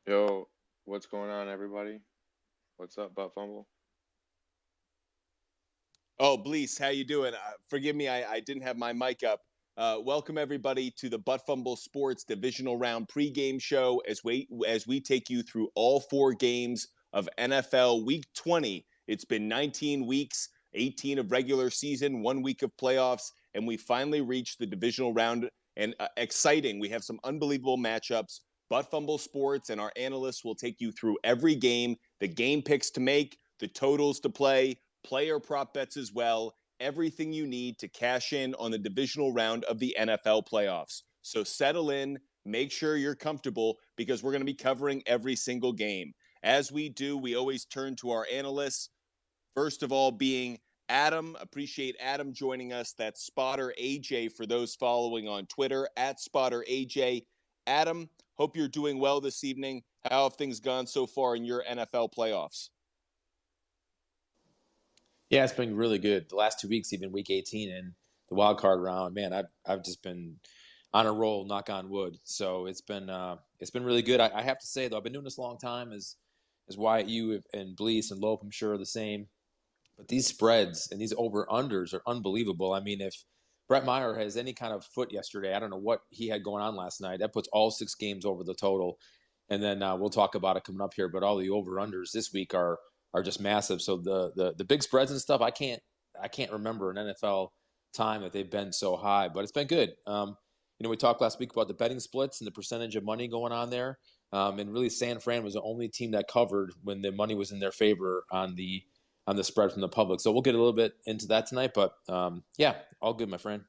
Yo, what's going on, everybody? What's up, Butt Fumble? Oh, Blease, how you doing? Forgive me, I didn't have my mic up. Welcome everybody to the Butt Fumble Sports Divisional Round pregame show as we take you through all four games of NFL Week 20. It's been 19 weeks, 18 of regular season, 1 week of playoffs, and we finally reached the divisional round. And exciting, we have some unbelievable matchups. Butt Fumble Sports and our analysts will take you through every game, the game picks to make, the totals to play, player prop bets as well, everything you need to cash in on the divisional round of the NFL playoffs. So settle in, make sure you're comfortable because we're going to be covering every single game. As we do, we always turn to our analysts. First of all, being Adam. Appreciate Adam joining us. That's Spotter AJ for those following on Twitter at Spotter AJ. Adam, hope you're doing well this evening. How have things gone so far in your NFL playoffs? Yeah, it's been really good. The last 2 weeks, even week 18 and the wild card round, man, I've just been on a roll, knock on wood. So it's been really good. I have to say though, I've been doing this a long time as Wyatt, you and Blease and Lope, I'm sure are the same. But these spreads and these over unders are unbelievable. I mean, if Brett Meyer has any kind of foot yesterday, I don't know what he had going on last night. That puts all 6 games over the total. And then we'll talk about it coming up here. But all the over unders this week are just massive. So the big spreads and stuff, I can't remember an NFL time that they've been so high. But it's been good. We talked last week about the betting splits and the percentage of money going on there. And really, San Fran was the only team that covered when the money was in their favor on the spread from the public. So we'll get a little bit into that tonight. But yeah, all good, my friend.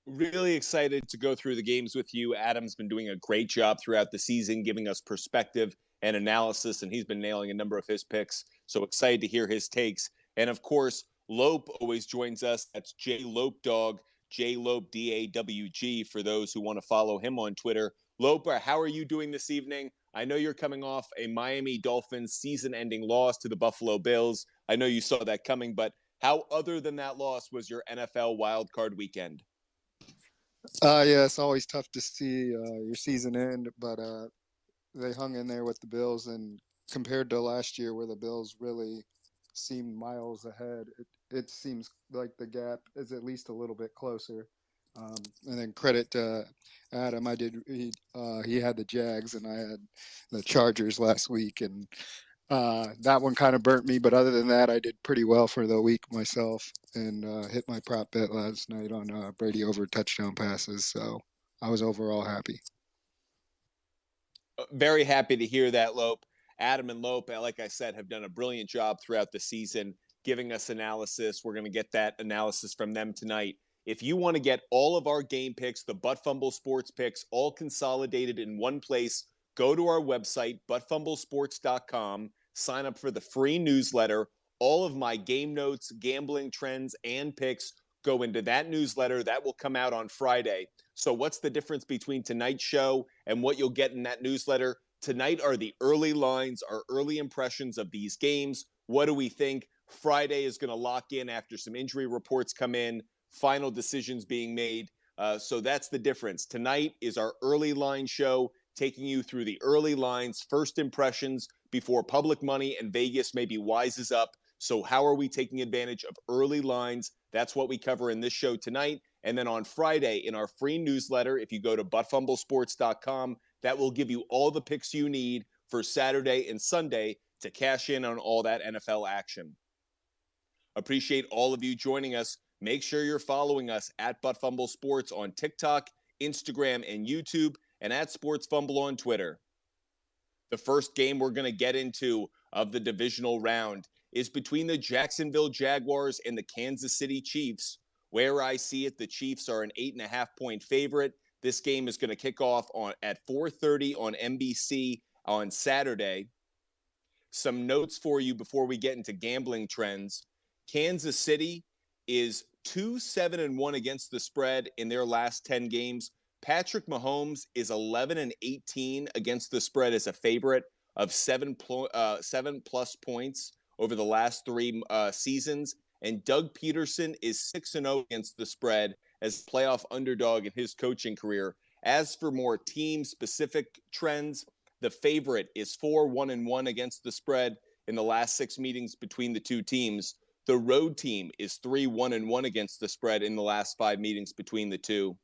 Really excited to go through the games with you. Adam's been doing a great job throughout the season, giving us perspective and analysis, and he's been nailing a number of his picks. So excited to hear his takes. And of course, Lope always joins us. That's J Lope Dog, J Lope DAWG for those who want to follow him on Twitter. Lope, how are you doing this evening? I know you're coming off a Miami Dolphins season-ending loss to the Buffalo Bills. I know you saw that coming, but how, other than that loss, was your NFL wildcard weekend? Yeah, it's always tough to see your season end, but they hung in there with the Bills, and compared to last year, where the Bills really seemed miles ahead, it seems like the gap is at least a little bit closer. And then credit to Adam, he had the Jags, and I had the Chargers last week, and that one kind of burnt me, but other than that, I did pretty well for the week myself, and hit my prop bet last night on Brady over touchdown passes. So I was overall happy. Very happy to hear that, Lope. Adam and Lope, like I said, have done a brilliant job throughout the season giving us analysis. We're going to get that analysis from them tonight. If you want to get all of our game picks, the Butt Fumble Sports picks, all consolidated in one place, go to our website, buttfumblesports.com, sign up for the free newsletter. All of my game notes, gambling trends, and picks go into that newsletter. That will come out on Friday. So, what's the difference between tonight's show and what you'll get in that newsletter? Tonight are the early lines, our early impressions of these games. What do we think? Friday is going to lock in after some injury reports come in, final decisions being made. So that's the difference. Tonight is our early line show, taking you through the early lines, first impressions before public money and Vegas maybe wises up. So how are we taking advantage of early lines? That's what we cover in this show tonight. And then on Friday in our free newsletter, if you go to buttfumblesports.com, that will give you all the picks you need for Saturday and Sunday to cash in on all that NFL action. Appreciate all of you joining us. Make sure you're following us at ButtFumble Sports on TikTok, Instagram, and YouTube, and at Sports Fumble on Twitter. The first game we're going to get into of the divisional round is between the Jacksonville Jaguars and the Kansas City Chiefs. Where I see it, the Chiefs are an 8.5-point favorite. This game is going to kick off at 4:30 on NBC on Saturday. Some notes for you before we get into gambling trends. Kansas City is 2-7-1 against the spread in their last 10 games. Patrick Mahomes is 11-18 against the spread as a favorite of 7+ points over the last three seasons. And Doug Peterson is 6-0 against the spread as a playoff underdog in his coaching career. As for more team-specific trends, The favorite is 4-1-1 against the spread in the last 6 meetings between the two teams. The road team is 3-1-1 against the spread in the last 5 meetings between the two.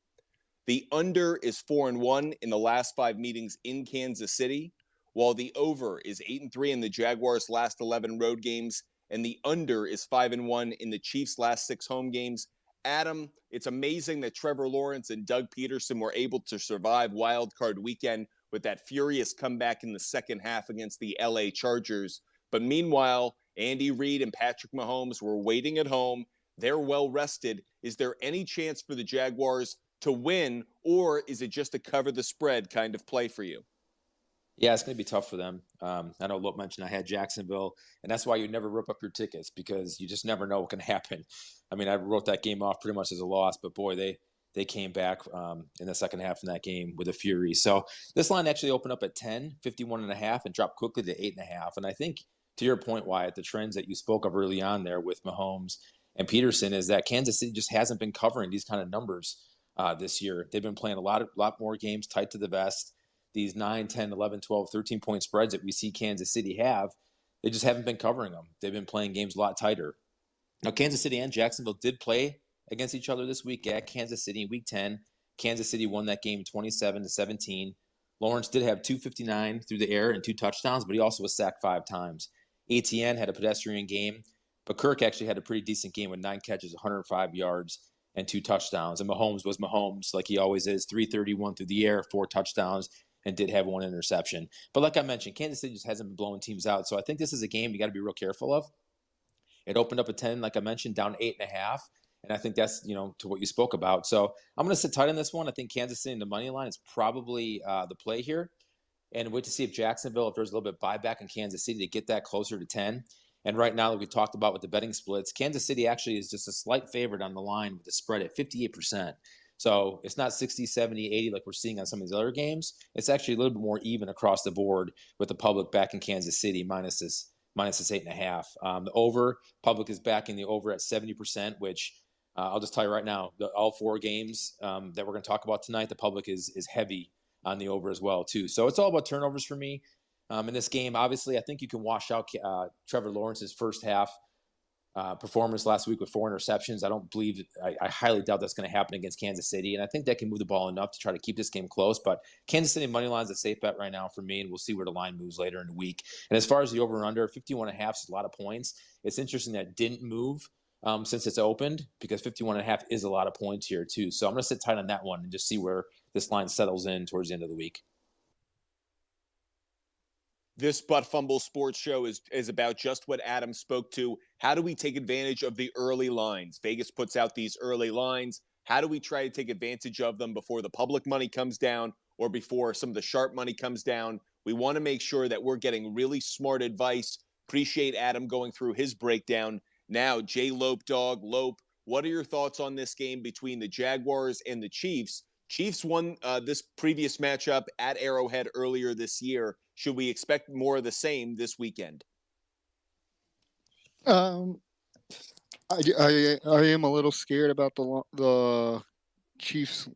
The under is 4-1 in the last 5 meetings in Kansas City, while the over is 8-3 in the Jaguars' last 11 road games, and the under is 5-1 in the Chiefs' last 6 home games. Adam, it's amazing that Trevor Lawrence and Doug Peterson were able to survive Wild Card Weekend with that furious comeback in the second half against the LA Chargers. But meanwhile, Andy Reid and Patrick Mahomes were waiting at home. They're well rested. Is there any chance for the Jaguars to win, or is it just a cover the spread kind of play for you? Yeah, it's going to be tough for them. I know Lope mentioned I had Jacksonville, and that's why you never rip up your tickets, because you just never know what can happen. I mean, I wrote that game off pretty much as a loss, but boy, they came back in the second half in that game with a fury. So this line actually opened up at 10, 51.5, and dropped quickly to 8.5. And I think, to your point, Wyatt, the trends that you spoke of early on there with Mahomes and Peterson is that Kansas City just hasn't been covering these kind of numbers this year. They've been playing a lot more games tight to the vest. These 9, 10, 11, 12, 13-point spreads that we see Kansas City have, they just haven't been covering them. They've been playing games a lot tighter. Now, Kansas City and Jacksonville did play against each other this week at Kansas City in Week 10. Kansas City won that game 27-17. Lawrence did have 259 through the air and 2 touchdowns, but he also was sacked 5 times. Etienne had a pedestrian game, but Kirk actually had a pretty decent game with 9 catches, 105 yards, and 2 touchdowns. And Mahomes was Mahomes, like he always is, 331 through the air, 4 touchdowns, and did have 1 interception. But like I mentioned, Kansas City just hasn't been blowing teams out. So I think this is a game you got to be real careful of. It opened up at 10, like I mentioned, down 8.5. And I think that's, to what you spoke about. So I'm going to sit tight on this one. I think Kansas City in the money line is probably the play here. And wait to see if Jacksonville, if there's a little bit buyback in Kansas City to get that closer to 10. And right now, like we talked about with the betting splits, Kansas City actually is just a slight favorite on the line with the spread at 58%. So it's not 60, 70, 80 like we're seeing on some of these other games. It's actually a little bit more even across the board with the public back in Kansas City minus this 8.5. The over, public is backing the over at 70%, which I'll just tell you right now, all 4 games that we're going to talk about tonight, the public is heavy on the over as well, too. So it's all about turnovers for me. In this game, obviously, I think you can wash out Trevor Lawrence's first half performance last week with 4 interceptions. I highly doubt that's going to happen against Kansas City, and I think they can move the ball enough to try to keep this game close. But Kansas City money line is a safe bet right now for me, and we'll see where the line moves later in the week. And as far as the over and under, 51.5 is a lot of points. It's interesting that it didn't move since it's opened, because 51.5 is a lot of points here too. So I'm going to sit tight on that one and just see where this line settles in towards the end of the week. This Butt Fumble Sports Show is about just what Adam spoke to. How do we take advantage of the early lines? Vegas puts out these early lines. How do we try to take advantage of them before the public money comes down or before some of the sharp money comes down? We want to make sure that we're getting really smart advice. Appreciate Adam going through his breakdown. Now, Jay Lope, Lope, what are your thoughts on this game between the Jaguars and the Chiefs? Chiefs won this previous matchup at Arrowhead earlier this year. Should we expect more of the same this weekend? I am a little scared about the Chiefs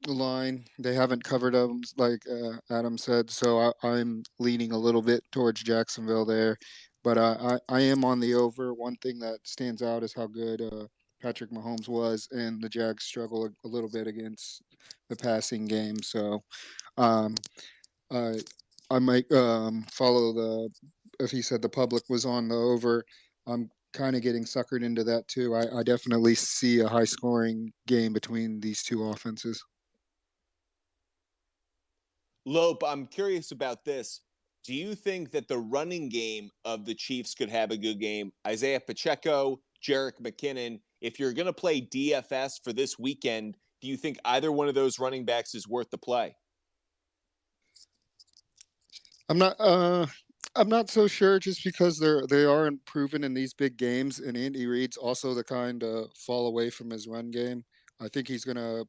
line. They haven't covered them, like Adam said, so I'm leaning a little bit towards Jacksonville there. But I am on the over. One thing that stands out is how good Patrick Mahomes was, and the Jags struggle a little bit against the passing game. So I might follow if he said the public was on the over, I'm kind of getting suckered into that too. I definitely see a high scoring game between these 2 offenses. Lope, I'm curious about this. Do you think that the running game of the Chiefs could have a good game? Isaiah Pacheco, Jerick McKinnon, if you're going to play DFS for this weekend, do you think either one of those running backs is worth the play? I'm not so sure, just because they are improving in these big games, and Andy Reid's also the kind to fall away from his run game. I think he's going to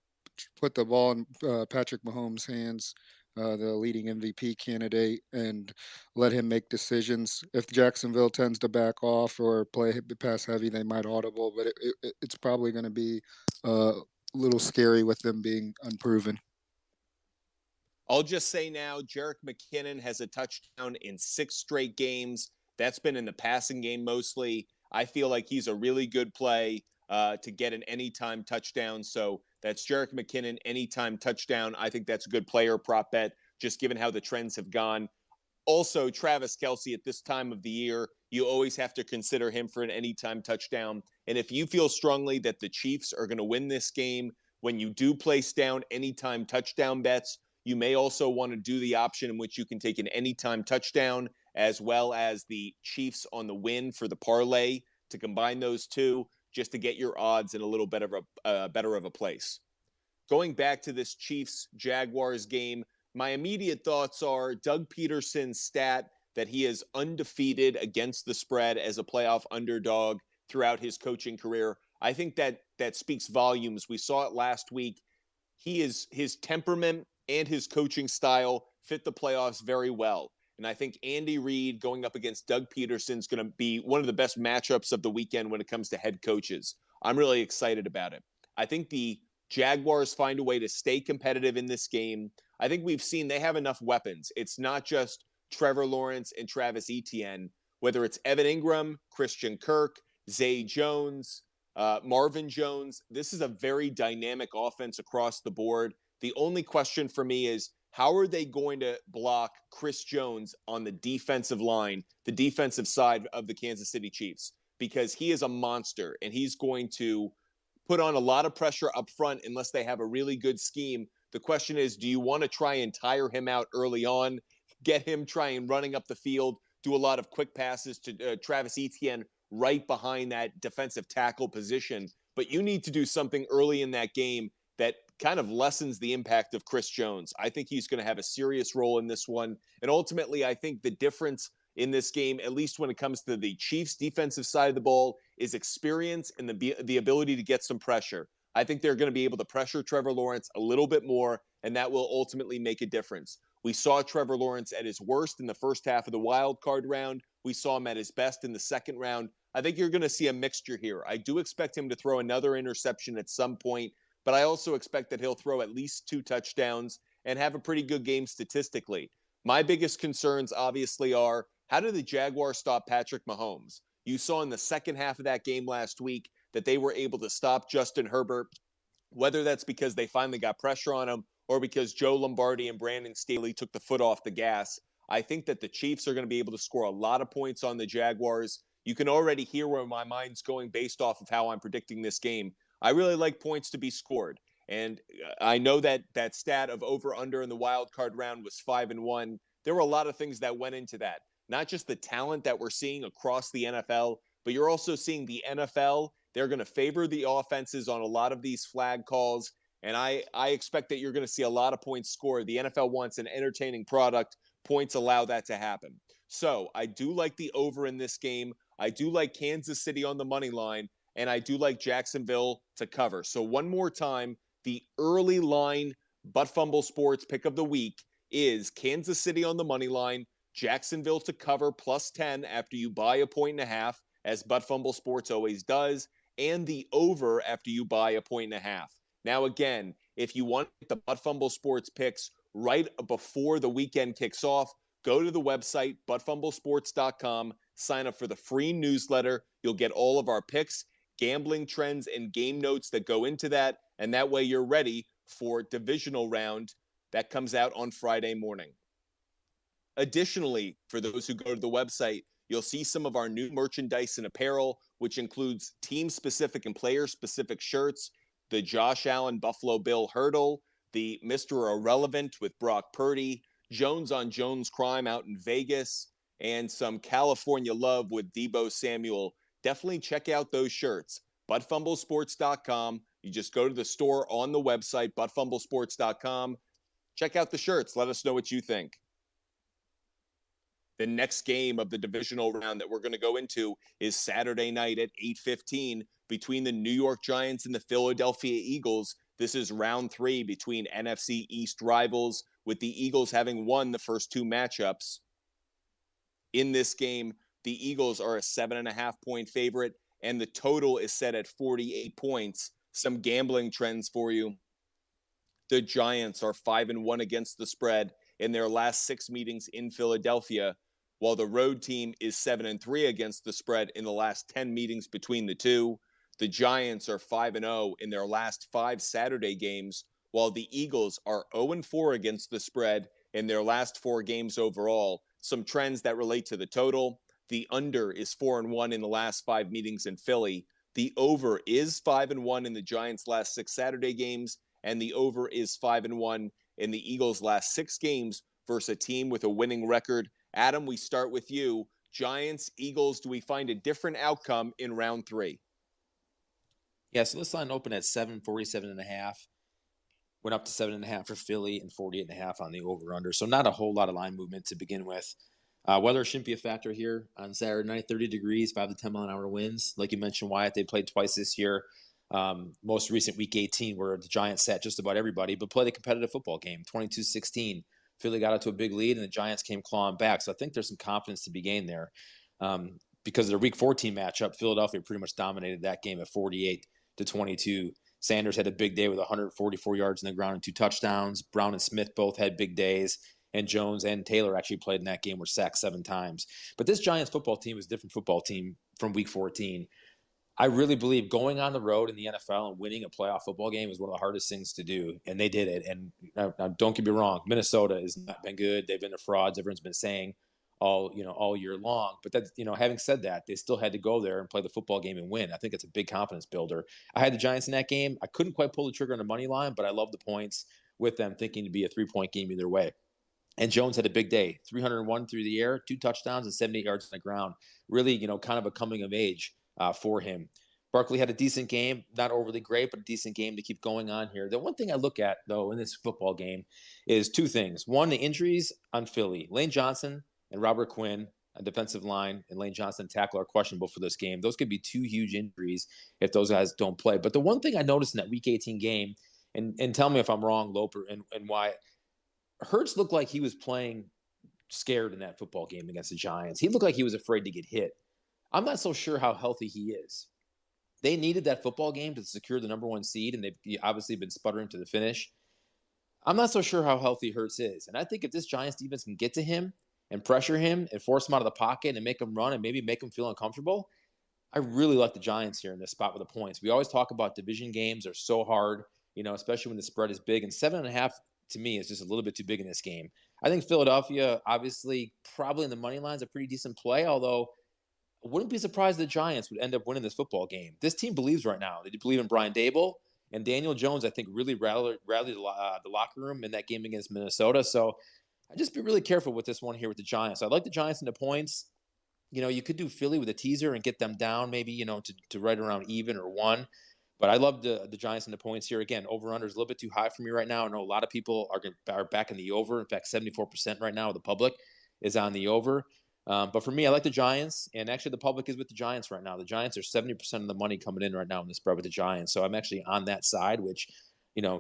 put the ball in Patrick Mahomes' hands, the leading MVP candidate, and let him make decisions. If Jacksonville tends to back off or play pass heavy, they might audible, but it's probably going to be a little scary with them being unproven. I'll just say now, Jerick McKinnon has a touchdown in 6 straight games. That's been in the passing game mostly. I feel like he's a really good play to get an anytime touchdown. So that's Jerick McKinnon, anytime touchdown. I think that's a good player prop bet, just given how the trends have gone. Also, Travis Kelce at this time of the year, you always have to consider him for an anytime touchdown. And if you feel strongly that the Chiefs are going to win this game, when you do place down anytime touchdown bets, you may also want to do the option in which you can take an anytime touchdown as well as the Chiefs on the win for the parlay to combine those two just to get your odds in a little better of a place. Going back to this Chiefs-Jaguars game, my immediate thoughts are Doug Peterson's stat that he is undefeated against the spread as a playoff underdog throughout his coaching career. I think that speaks volumes. We saw it last week. His temperament and his coaching style fit the playoffs very well. And I think Andy Reid going up against Doug Peterson is going to be one of the best matchups of the weekend when it comes to head coaches. I'm really excited about it. I think the Jaguars find a way to stay competitive in this game. I think we've seen they have enough weapons. It's not just Trevor Lawrence and Travis Etienne, whether it's Evan Ingram, Christian Kirk, Zay Jones, Marvin Jones. This is a very dynamic offense across the board. The only question for me is, how are they going to block Chris Jones on the defensive line, the defensive side of the Kansas City Chiefs? Because he is a monster, and he's going to put on a lot of pressure up front unless they have a really good scheme. The question is, do you want to try and tire him out early on, get him trying running up the field, do a lot of quick passes to Travis Etienne right behind that defensive tackle position? But you need to do something early in that game that kind of lessens the impact of Chris Jones. I think he's going to have a serious role in this one. And ultimately, I think the difference in this game, at least when it comes to the Chiefs' defensive side of the ball, is experience and the ability to get some pressure. I think they're going to be able to pressure Trevor Lawrence a little bit more, and that will ultimately make a difference. We saw Trevor Lawrence at his worst in the first half of the wild card round. We saw him at his best in the second round. I think you're going to see a mixture here. I do expect him to throw another interception at some point, but I also expect that he'll throw at least 2 touchdowns and have a pretty good game statistically. My biggest concerns, obviously, are how do the Jaguars stop Patrick Mahomes? You saw in the second half of that game last week that they were able to stop Justin Herbert, whether that's because they finally got pressure on him or because Joe Lombardi and Brandon Staley took the foot off the gas. I think that the Chiefs are going to be able to score a lot of points on the Jaguars. You can already hear where my mind's going based off of how I'm predicting this game. I really like points to be scored. And I know that stat of over-under in the wild card round was 5-1. There were a lot of things that went into that. Not just the talent that we're seeing across the NFL, but you're also seeing the NFL. They're going to favor the offenses on a lot of these flag calls. And I expect that you're going to see a lot of points scored. The NFL wants an entertaining product. Points allow that to happen. So I do like the over in this game. I do like Kansas City on the money line. And I do like Jacksonville to cover. So one more time, the early line Butt Fumble Sports pick of the week is Kansas City on the money line, Jacksonville to cover +10 after you buy 1.5, as Butt Fumble Sports always does, and the over after you buy 1.5. Now, again, if you want the Butt Fumble Sports picks right before the weekend kicks off, go to the website, buttfumblesports.com, sign up for the free newsletter. You'll get all of our picks, gambling trends, and game notes that go into that. And that way you're ready for divisional round that comes out on Friday morning. Additionally, for those who go to the website, you'll see some of our new merchandise and apparel, which includes team-specific and player-specific shirts, the Josh Allen Buffalo Bill Hurdle, the Mr. Irrelevant with Brock Purdy, Jones on Jones Crime out in Vegas, and some California Love with Deebo Samuel. Definitely check out those shirts. buttfumblesports.com. You just go to the store on the website, buttfumblesports.com. Check out the shirts. Let us know what you think. The next game of the divisional round that we're going to go into is Saturday night at 8:15 between the New York Giants and the Philadelphia Eagles. This is round 3 between NFC East rivals, with the Eagles having won the first 2 matchups. In this game, the Eagles are a 7.5-point favorite, and the total is set at 48 points. Some gambling trends for you. The Giants are 5-1 against the spread in their last 6 meetings in Philadelphia, while the road team is 7-3 against the spread in the last 10 meetings between the two. The Giants are 5-0 in their last 5 Saturday games, while the Eagles are 0-4 against the spread in their last 4 games overall. Some trends that relate to the total. The under is 4-1 in the last 5 meetings in Philly. The over is 5-1 in the Giants' last 6 Saturday games, and the over is 5-1 in the Eagles' last 6 games versus a team with a winning record. Adam, we start with you. Giants, Eagles, do we find a different outcome in round 3? Yeah, so this line opened at 747.5. Went up to 7.5 for Philly and 48.5 on the over/under. So not a whole lot of line movement to begin with. Weather shouldn't be a factor here on Saturday night. 30 degrees, 5 to 10 mile an hour winds. Like you mentioned, Wyatt, they played twice this year. Most recent week 18, where the Giants sat just about everybody, but played a competitive football game, 22-16. Philly got out to a big lead, and the Giants came clawing back. So I think there's some confidence to be gained there. Because of their week 14 matchup, Philadelphia pretty much dominated that game at 48-22. Sanders had a big day with 144 yards in the ground and 2 touchdowns. Brown and Smith both had big days. And Jones and Taylor actually played in that game, were sacked 7 times. But this Giants football team is a different football team from week 14. I really believe going on the road in the NFL and winning a playoff football game is one of the hardest things to do, and they did it. And now, don't get me wrong, Minnesota has not been good. They've been the frauds everyone's been saying all year long. But that, having said that, they still had to go there and play the football game and win. I think it's a big confidence builder. I had the Giants in that game. I couldn't quite pull the trigger on the money line, but I love the points with them thinking to be a 3-point game either way. And Jones had a big day, 301 through the air, 2 touchdowns and 78 yards on the ground. Really, kind of a coming of age for him. Barkley had a decent game, not overly great, but a decent game to keep going on here. The one thing I look at, though, in this football game is 2 things. One, the injuries on Philly. Lane Johnson and Robert Quinn, a defensive line, and Lane Johnson tackle are questionable for this game. Those could be 2 huge injuries if those guys don't play. But the one thing I noticed in that Week 18 game, and tell me if I'm wrong, Loper, and why, Hurts looked like he was playing scared in that football game against the Giants. He looked like he was afraid to get hit. I'm not so sure how healthy he is. They needed that football game to secure the number 1 seed, and they've obviously been sputtering to the finish. I'm not so sure how healthy Hurts is. And I think if this Giants defense can get to him and pressure him and force him out of the pocket and make him run and maybe make him feel uncomfortable, I really like the Giants here in this spot with the points. We always talk about division games are so hard, especially when the spread is big. And 7.5 to me is just a little bit too big in this game. I think Philadelphia, obviously, probably in the money line is a pretty decent play, although I wouldn't be surprised the Giants would end up winning this football game. This team believes right now. They believe in Brian Dable, and Daniel Jones, I think, really rallied the locker room in that game against Minnesota. So I'd just be really careful with this one here with the Giants. I like the Giants in the points. You could do Philly with a teaser and get them down maybe, to right around even or 1. But I love the Giants and the points here. Again, over-under is a little bit too high for me right now. I know a lot of people are back in the over. In fact, 74% right now of the public is on the over. But for me, I like the Giants. And actually, the public is with the Giants right now. The Giants are 70% of the money coming in right now in the spread with the Giants. So I'm actually on that side, which,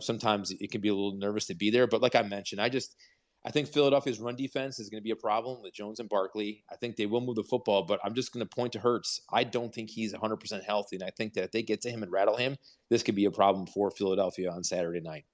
sometimes it can be a little nervous to be there. But like I mentioned, I think Philadelphia's run defense is going to be a problem with Jones and Barkley. I think they will move the football, but I'm just going to point to Hurts. I don't think he's 100% healthy, and I think that if they get to him and rattle him, this could be a problem for Philadelphia on Saturday night.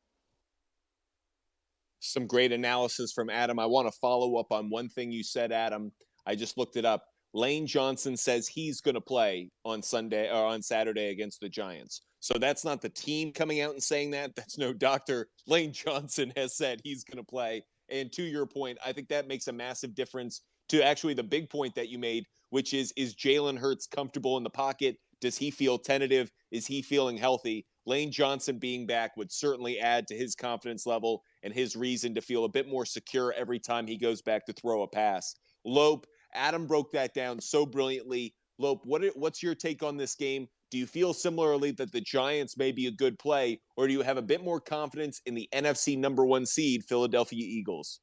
Some great analysis from Adam. I want to follow up on one thing you said, Adam. I just looked it up. Lane Johnson says he's going to play on Sunday or on Saturday against the Giants. So that's not the team coming out and saying that. That's no doctor. Lane Johnson has said he's going to play. And to your point, I think that makes a massive difference to actually the big point that you made, which is Jalen Hurts comfortable in the pocket? Does he feel tentative? Is he feeling healthy? Lane Johnson being back would certainly add to his confidence level and his reason to feel a bit more secure every time he goes back to throw a pass. Lope, Adam broke that down so brilliantly. Lope, what's your take on this game? Do you feel similarly that the Giants may be a good play, or do you have a bit more confidence in the NFC number 1 seed, Philadelphia Eagles?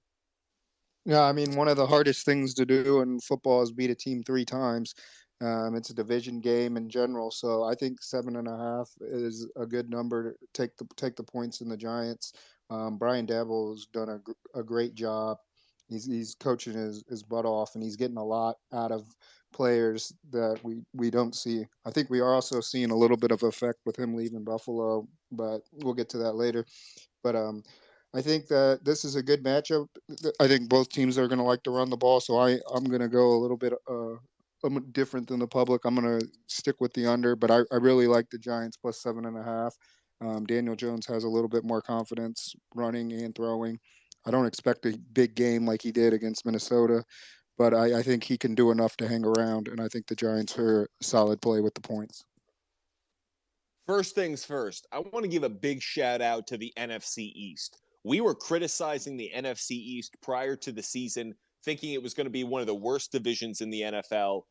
Yeah, I mean, one of the hardest things to do in football is beat a team 3 times. It's a division game in general, so I think 7.5 is a good number to take the points in the Giants. Brian Daboll's done a great job. He's coaching his butt off, and he's getting a lot out of players that we don't see. I think we are also seeing a little bit of effect with him leaving Buffalo, but we'll get to that later. But I think that this is a good matchup. I think both teams are going to like to run the ball, so I'm going to go a little bit different than the public. I'm going to stick with the under, but I really like the Giants plus 7.5. Daniel Jones has a little bit more confidence running and throwing. I don't expect a big game like he did against Minnesota, but I think he can do enough to hang around, and I think the Giants are a solid play with the points. First things first, I want to give a big shout out to the NFC East. We were criticizing the NFC East prior to the season, thinking it was going to be one of the worst divisions in the NFL.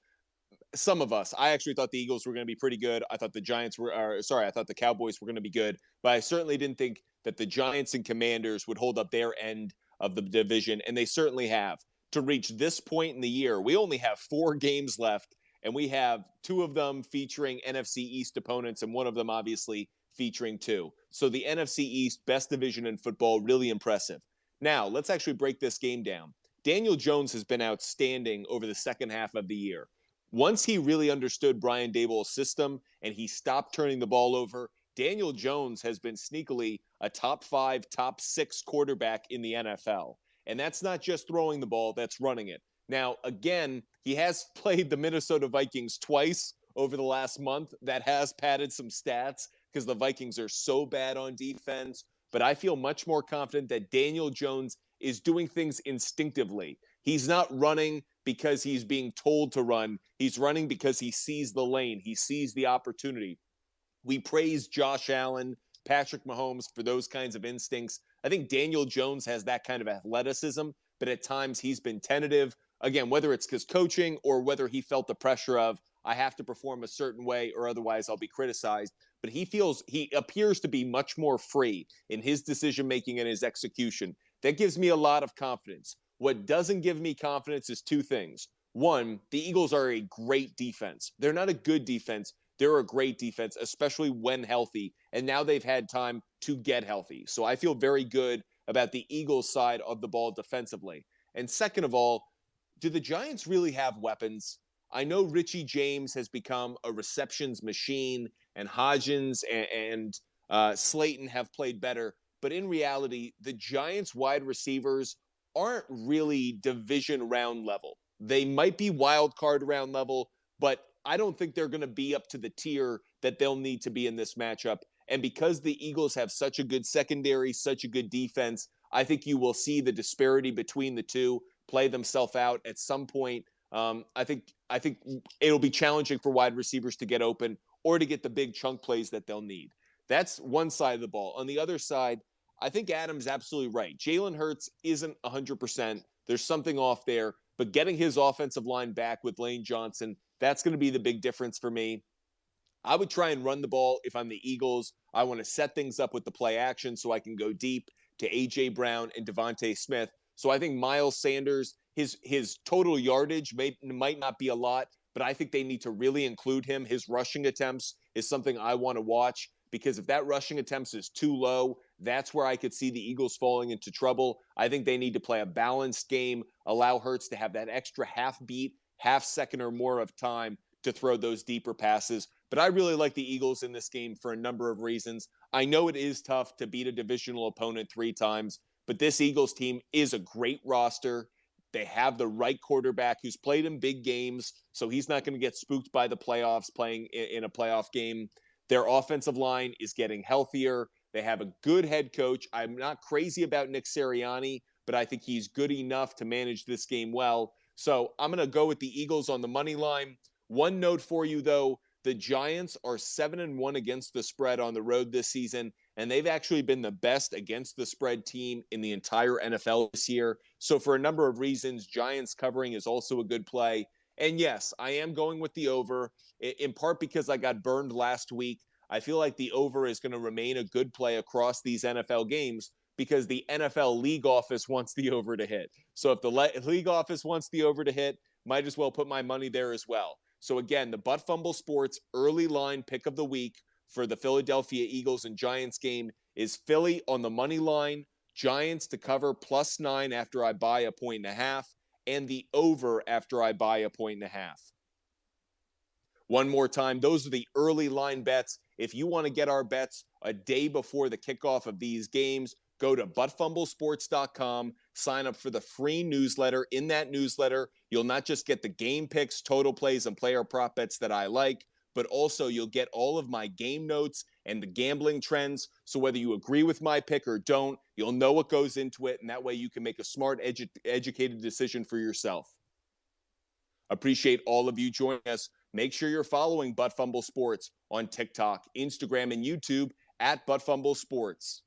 Some of us, I actually thought the Eagles were going to be pretty good. I thought the I thought the Cowboys were going to be good, but I certainly didn't think that the Giants and Commanders would hold up their end of the division, and they certainly have. To reach this point in the year, we only have 4 games left, and we have 2 of them featuring NFC East opponents, and one of them obviously featuring 2. So the NFC East, best division in football, really impressive. Now, let's actually break this game down. Daniel Jones has been outstanding over the second half of the year. Once he really understood Brian Daboll's system and he stopped turning the ball over, Daniel Jones has been sneakily a top 5, top 6 quarterback in the NFL. And that's not just throwing the ball, that's running it. Now, again, he has played the Minnesota Vikings twice over the last month. That has padded some stats because the Vikings are so bad on defense. But I feel much more confident that Daniel Jones is doing things instinctively. He's not running because he's being told to run. He's running because he sees the lane. He sees the opportunity. We praise Josh Allen, Patrick Mahomes for those kinds of instincts. I think Daniel Jones has that kind of athleticism, but at times he's been tentative. Again, whether it's his coaching or whether he felt the pressure of, I have to perform a certain way or otherwise I'll be criticized. But he appears to be much more free in his decision making and his execution. That gives me a lot of confidence. What doesn't give me confidence is 2 things. One, the Eagles are a great defense. They're not a good defense. They're a great defense, especially when healthy. And now they've had time to get healthy. So I feel very good about the Eagles side of the ball defensively. And second of all, do the Giants really have weapons? I know Richie James has become a receptions machine, and Hodgins and Slayton have played better. But in reality, the Giants wide receivers aren't really division round level. They might be wild card round level, but I don't think they're going to be up to the tier that they'll need to be in this matchup. And because the Eagles have such a good secondary, such a good defense, I think you will see the disparity between the two play themselves out at some point. I think it'll be challenging for wide receivers to get open or to get the big chunk plays that they'll need. That's one side of the ball. On the other side, I think Adam's absolutely right. Jalen Hurts isn't 100%. There's something off there, but getting his offensive line back with Lane Johnson, that's going to be the big difference for me. I would try and run the ball if I'm the Eagles. I want to set things up with the play action so I can go deep to A.J. Brown and Devontae Smith. So I think Miles Sanders, his total yardage might not be a lot, but I think they need to really include him. His rushing attempts is something I want to watch because if that rushing attempts is too low, that's where I could see the Eagles falling into trouble. I think they need to play a balanced game, allow Hurts to have that extra half beat, half second or more of time to throw those deeper passes. But I really like the Eagles in this game for a number of reasons. I know it is tough to beat a divisional opponent 3 times, but this Eagles team is a great roster. They have the right quarterback who's played in big games, so he's not going to get spooked by the playoffs playing in a playoff game. Their offensive line is getting healthier. They have a good head coach. I'm not crazy about Nick Sirianni, but I think he's good enough to manage this game well. So I'm going to go with the Eagles on the money line. One note for you, though, the Giants are 7-1 against the spread on the road this season, and they've actually been the best against the spread team in the entire NFL this year. So for a number of reasons, Giants covering is also a good play. And yes, I am going with the over, in part because I got burned last week. I feel like the over is going to remain a good play across these NFL games because the NFL league office wants the over to hit. So if the league office wants the over to hit, might as well put my money there as well. So again, the Butt Fumble Sports early line pick of the week for the Philadelphia Eagles and Giants game is Philly on the money line, Giants to cover +9 after I buy a 1.5, and the over after I buy a 1.5. One more time, those are the early line bets. If you want to get our bets a day before the kickoff of these games, go to buttfumblesports.com, sign up for the free newsletter. In that newsletter, you'll not just get the game picks, total plays, and player prop bets that I like, but also you'll get all of my game notes and the gambling trends. So whether you agree with my pick or don't, you'll know what goes into it, and that way you can make a smart, educated decision for yourself. Appreciate all of you joining us. Make sure you're following Butt Fumble Sports on TikTok, Instagram, and YouTube at Butt Fumble Sports.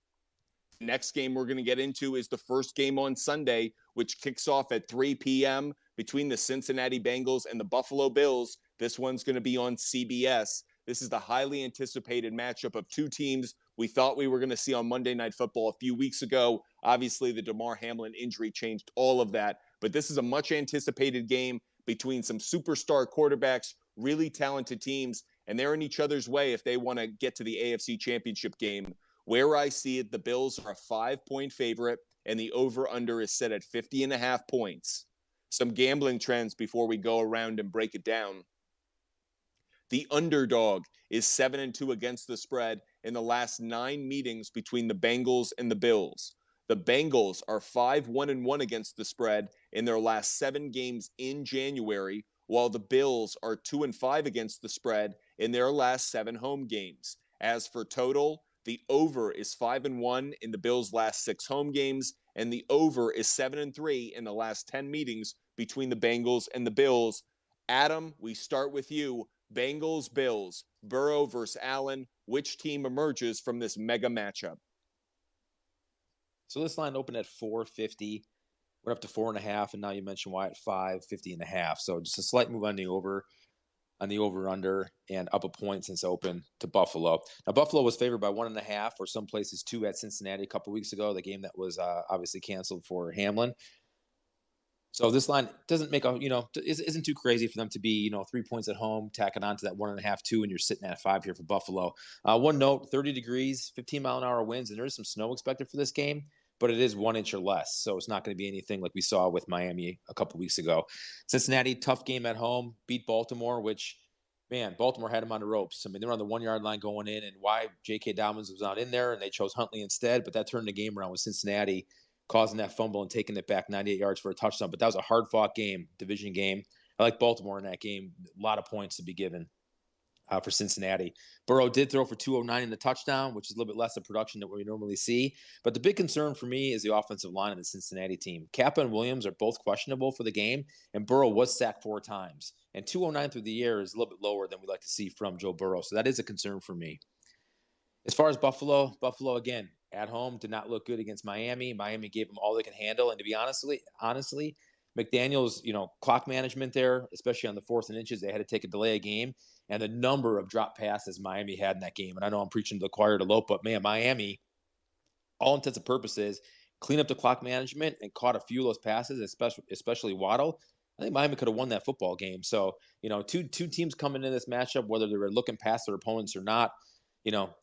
The next game we're going to get into is the first game on Sunday, which kicks off at 3 p.m. between the Cincinnati Bengals and the Buffalo Bills. This one's going to be on CBS. This is the highly anticipated matchup of two teams we thought we were going to see on Monday Night Football a few weeks ago. Obviously, the Damar Hamlin injury changed all of that, but this is a much anticipated game between some superstar quarterbacks, really talented teams, and they're in each other's way if they want to get to the AFC Championship game. Where I see it, the Bills are a 5-point favorite, and the over-under is set at 50.5 points. Some gambling trends before we go around and break it down. The underdog is 7-2 against the spread in the last 9 meetings between the Bengals and the Bills. The Bengals are 5-1-1 against the spread in their last 7 games in January, while the Bills are 2-5 against the spread in their last 7 home games. As for total, the over is 5-1 in the Bills' last 6 home games, and the over is 7-3 in the last 10 meetings between the Bengals and the Bills. Adam, we start with you. Bengals, Bills, Burrow versus Allen. Which team emerges from this mega matchup? So this line opened at 450, went up to 4.5, and now you mentioned why at 550.5. So just a slight move on the over-under, and up a point since open to Buffalo. Now, Buffalo was favored by 1.5, or some places 2 at Cincinnati a couple weeks ago, the game that was obviously canceled for Hamlin. So this line doesn't make isn't too crazy for them to be, 3 points at home, tacking on to that 1.5, 2, and you're sitting at 5 here for Buffalo. One note, 30 degrees, 15-mile-an-hour winds, and there is some snow expected for this game, but it is 1 inch or less, so it's not going to be anything like we saw with Miami a couple weeks ago. Cincinnati, tough game at home, beat Baltimore, which, man, Baltimore had them on the ropes. I mean, they were on the 1-yard line going in, and why J.K. Dobbins was not in there, and they chose Huntley instead, but that turned the game around with Cincinnati causing that fumble and taking it back 98 yards for a touchdown. But that was a hard-fought game, division game. I like Baltimore in that game. A lot of points to be given for Cincinnati. Burrow did throw for 209 in the touchdown, which is a little bit less of production than what we normally see. But the big concern for me is the offensive line of the Cincinnati team. Kappa and Williams are both questionable for the game, and Burrow was sacked 4 times. And 209 through the air is a little bit lower than we like to see from Joe Burrow. So that is a concern for me. As far as Buffalo, again, at home did not look good against Miami. Miami gave them all they can handle. And to be honestly, McDaniel's, clock management there, especially on the 4th and inches, they had to take a delay of game. And the number of drop passes Miami had in that game. And I know I'm preaching to the choir to Lope, but man, Miami, all intents and purposes, cleaned up the clock management and caught a few of those passes, especially Waddle. I think Miami could have won that football game. So, two teams coming in this matchup, whether they were looking past their opponents or not,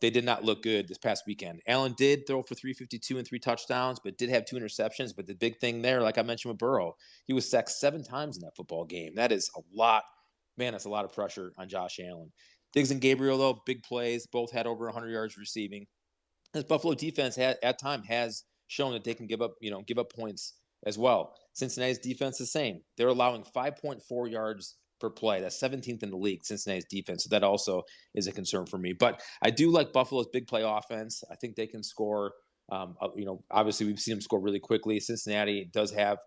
they did not look good this past weekend. Allen did throw for 352 and 3 touchdowns, but did have 2 interceptions. But the big thing there, like I mentioned with Burrow, he was sacked 7 times in that football game. That is a lot. Man, that's a lot of pressure on Josh Allen. Diggs and Gabriel, though, big plays. Both had over 100 yards receiving. This Buffalo defense at time has shown that they can give up points as well. Cincinnati's defense the same. They're allowing 5.4 yards per play. That's 17th in the league, Cincinnati's defense. So that also is a concern for me. But I do like Buffalo's big play offense. I think they can score. Obviously we've seen them score really quickly. Cincinnati does have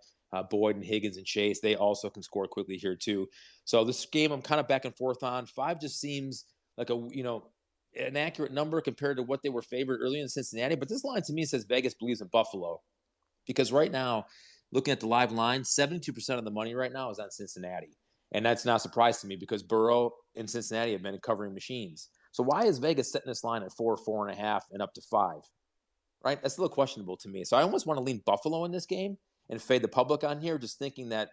Boyd and Higgins and Chase. They also can score quickly here too. So this game I'm kind of back and forth on. 5 just seems like an accurate number compared to what they were favored early in Cincinnati. But this line to me says Vegas believes in Buffalo, because right now, looking at the live line, 72% of the money right now is on Cincinnati. And that's not a surprise to me, because Burrow and Cincinnati have been covering machines. So why is Vegas setting this line at 4, 4.5, and up to 5? Right? That's a little questionable to me. So I almost want to lean Buffalo in this game and fade the public on here, just thinking that